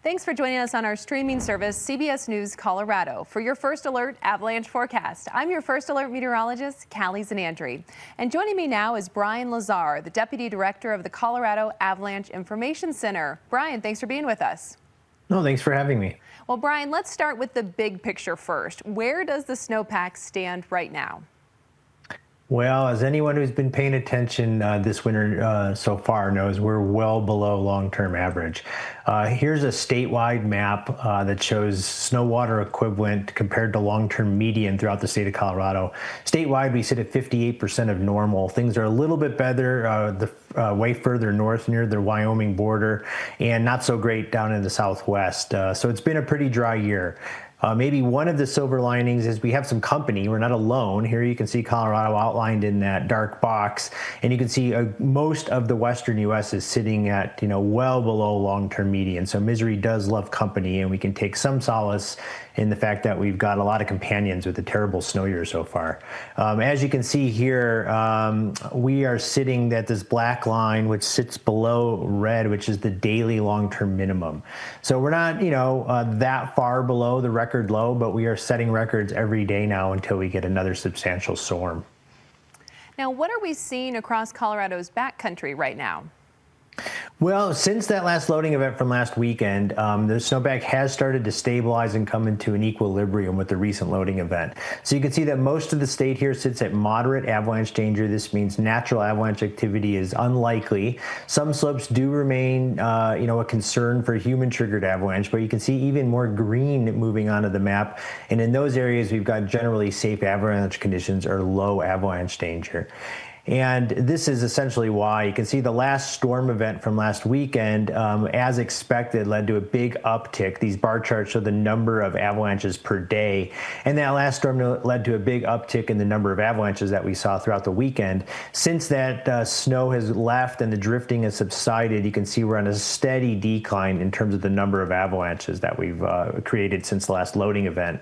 Thanks for joining us on our streaming service, CBS News Colorado, for your First Alert avalanche forecast. I'm your First Alert meteorologist, Callie Zanandri. And joining me now is Brian Lazar, the Deputy Director of the Colorado Avalanche Information Center. Brian, thanks for being with us. No, thanks for having me. Well, Brian, let's start with the big picture first. Where does the snowpack stand right now? Well, as anyone who's been paying attention this winter so far knows, we're well below long-term average. Here's a statewide map that shows snow water equivalent compared to long-term median throughout the state of Colorado. Statewide, we sit at 58% of normal. Things are a little bit better way further north near the Wyoming border, and not so great down in the southwest. So it's been a pretty dry year. Maybe one of the silver linings is we have some company. We're not alone. Here you can see Colorado outlined in that dark box, and you can see most of the western U.S. is sitting at, well below long-term median. So misery does love company, and we can take some solace in the fact that we've got a lot of companions with a terrible snow year so far. As you can see here, we are sitting at this black line, which sits below red, which is the daily long-term minimum. So we're not, that far below the record low, but we are setting records every day now until we get another substantial storm. Now, what are we seeing across Colorado's backcountry right now? Well, since that last loading event from last weekend, the snowpack has started to stabilize and come into an equilibrium with the recent loading event. So you can see that most of the state here sits at moderate avalanche danger. This means natural avalanche activity is unlikely. Some slopes do remain, a concern for human-triggered avalanche, but you can see even more green moving onto the map. And in those areas, we've got generally safe avalanche conditions or low avalanche danger. And this is essentially why you can see the last storm event from last weekend, as expected, led to a big uptick. These bar charts show the number of avalanches per day. And that last storm led to a big uptick in the number of avalanches that we saw throughout the weekend. Since that snow has left and the drifting has subsided, you can see we're on a steady decline in terms of the number of avalanches that we've created since the last loading event.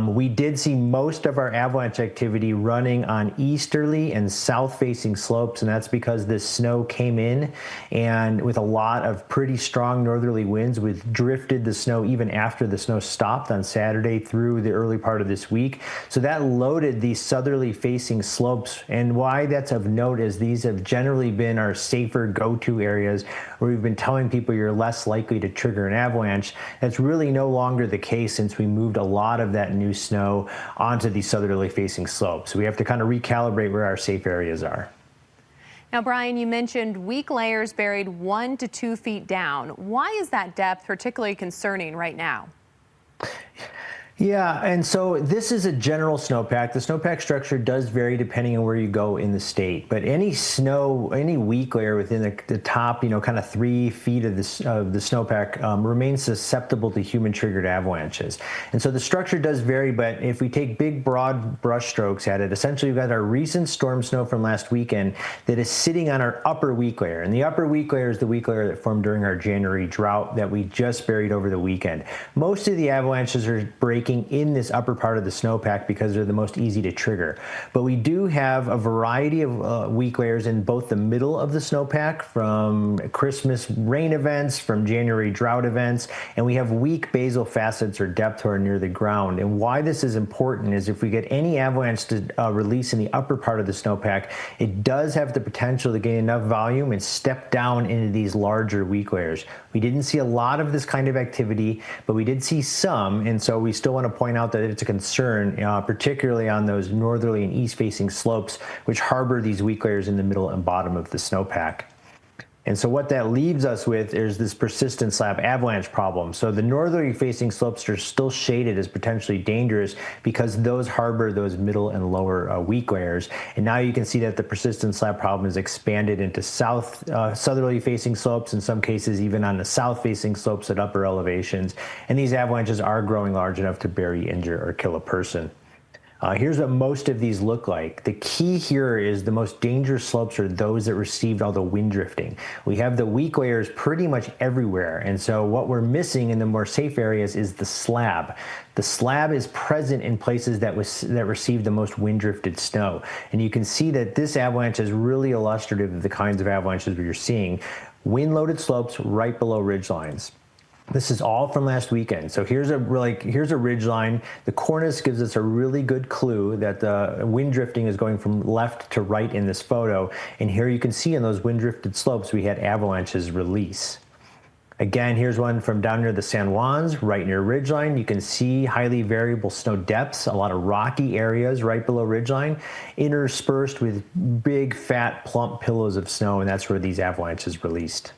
We did see most of our avalanche activity running on easterly and south-facing slopes, and that's because this snow came in and with a lot of pretty strong northerly winds, which drifted the snow even after the snow stopped on Saturday through the early part of this week. So that loaded these southerly-facing slopes, and why that's of note is these have generally been our safer go-to areas where we've been telling people you're less likely to trigger an avalanche. That's really no longer the case since we moved a lot of that new snow onto these southerly facing slopes. So we have to kind of recalibrate where our safe areas are. Now, Brian, you mentioned weak layers buried 1 to 2 feet down. Why is that depth particularly concerning right now? Yeah, and so this is a general snowpack. The snowpack structure does vary depending on where you go in the state, but any weak layer within the top, kind of 3 feet of the snowpack remains susceptible to human-triggered avalanches. And so the structure does vary, but if we take big, broad brush strokes at it, essentially we've got our recent storm snow from last weekend that is sitting on our upper weak layer. And the upper weak layer is the weak layer that formed during our January drought that we just buried over the weekend. Most of the avalanches are breaking in this upper part of the snowpack because they're the most easy to trigger. But we do have a variety of weak layers in both the middle of the snowpack from Christmas rain events, from January drought events, and we have weak basal facets or depth hoar near the ground. And why this is important is if we get any avalanche to release in the upper part of the snowpack, it does have the potential to gain enough volume and step down into these larger weak layers. We didn't see a lot of this kind of activity, but we did see some, and so we still want to point out that it's a concern, particularly on those northerly and east-facing slopes, which harbor these weak layers in the middle and bottom of the snowpack. And so what that leaves us with is this persistent slab avalanche problem. So the northerly facing slopes are still shaded as potentially dangerous because those harbor those middle and lower weak layers. And now you can see that the persistent slab problem is expanded into southerly facing slopes, in some cases even on the south facing slopes at upper elevations. And these avalanches are growing large enough to bury, injure, or kill a person. Here's what most of these look like. The key here is the most dangerous slopes are those that received all the wind drifting. We have the weak layers pretty much everywhere, and so what we're missing in the more safe areas is the slab. The slab is present in places that received the most wind drifted snow, and you can see that this avalanche is really illustrative of the kinds of avalanches we're seeing. Wind-loaded slopes right below ridge lines. This is all from last weekend. So here's a ridge line. The cornice gives us a really good clue that the wind drifting is going from left to right in this photo. And here you can see in those wind drifted slopes, we had avalanches release. Again, here's one from down near the San Juans, right near ridgeline. You can see highly variable snow depths, a lot of rocky areas right below ridgeline, interspersed with big, fat, plump pillows of snow, and that's where these avalanches released.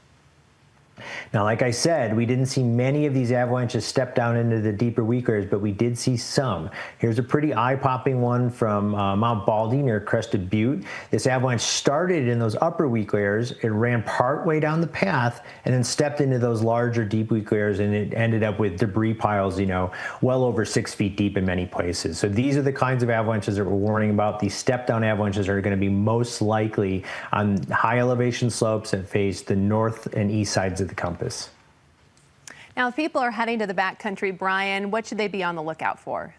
Now, like I said, we didn't see many of these avalanches step down into the deeper weak layers, but we did see some. Here's a pretty eye-popping one from Mount Baldy near Crested Butte. This avalanche started in those upper weak layers. It ran part way down the path and then stepped into those larger deep weak layers, and it ended up with debris piles, well over 6 feet deep in many places. So these are the kinds of avalanches that we're warning about. These step-down avalanches are going to be most likely on high elevation slopes that face the north and east sides of the compass. Now, if people are heading to the backcountry, Brian, what should they be on the lookout for?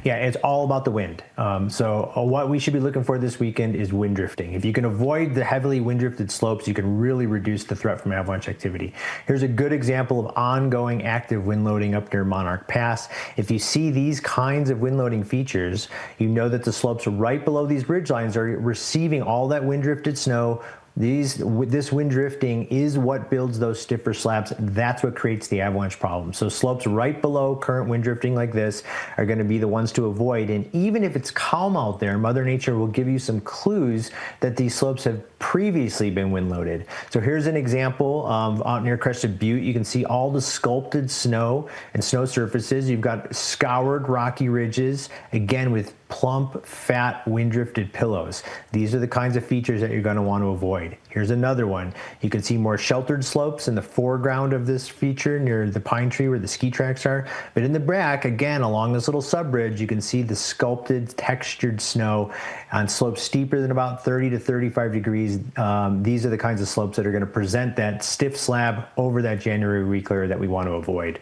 Yeah, it's all about the wind. So what we should be looking for this weekend is wind drifting. If you can avoid the heavily wind drifted slopes, you can really reduce the threat from avalanche activity. Here's a good example of ongoing active wind loading up near Monarch Pass. If you see these kinds of wind loading features, you know that the slopes right below these ridge lines are receiving all that wind drifted snow. This wind drifting is what builds those stiffer slabs. That's what creates the avalanche problem. So slopes right below current wind drifting like this are going to be the ones to avoid. And even if it's calm out there, Mother Nature will give you some clues that these slopes have previously been wind loaded. So here's an example out near Crested Butte. You can see all the sculpted snow and snow surfaces. You've got scoured rocky ridges, again with plump, fat, wind drifted pillows. These are the kinds of features that you're going to want to avoid. Here's another one. You can see more sheltered slopes in the foreground of this feature near the pine tree where the ski tracks are. But in the back, again, along this little subridge, you can see the sculpted, textured snow on slopes steeper than about 30 to 35 degrees. These are the kinds of slopes that are going to present that stiff slab over that January weak layer that we want to avoid.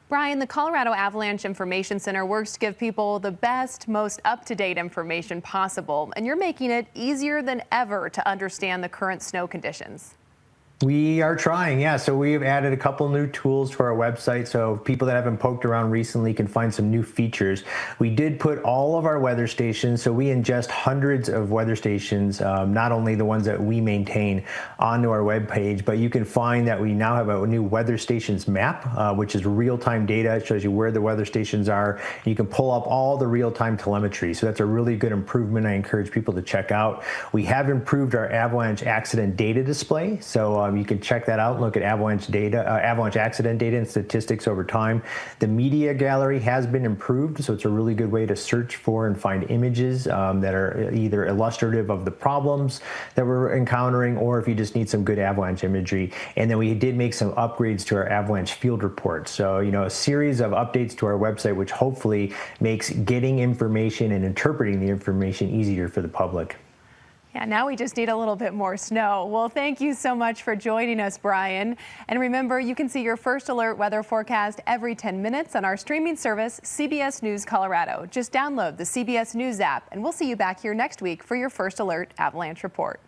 Brian, the Colorado Avalanche Information Center works to give people the best, most up-to-date information possible, and you're making it easier than ever to understand the current snow conditions. We are trying, yeah. So we've added a couple new tools to our website so people that haven't poked around recently can find some new features. We did put all of our weather stations, so we ingest hundreds of weather stations, not only the ones that we maintain, onto our webpage, but you can find that we now have a new weather stations map, which is real-time data. It shows you where the weather stations are. You can pull up all the real-time telemetry, so that's a really good improvement I encourage people to check out. We have improved our avalanche accident data display, so you can check that out and look at avalanche data, avalanche accident data and statistics over time. The media gallery has been improved, so it's a really good way to search for and find images that are either illustrative of the problems that we're encountering, or if you just need some good avalanche imagery. And then we did make some upgrades to our avalanche field report. So, a series of updates to our website, which hopefully makes getting information and interpreting the information easier for the public. Yeah, now we just need a little bit more snow. Well, thank you so much for joining us, Brian. And remember, you can see your first alert weather forecast every 10 minutes on our streaming service, CBS News Colorado. Just download the CBS News app, and we'll see you back here next week for your first alert avalanche report.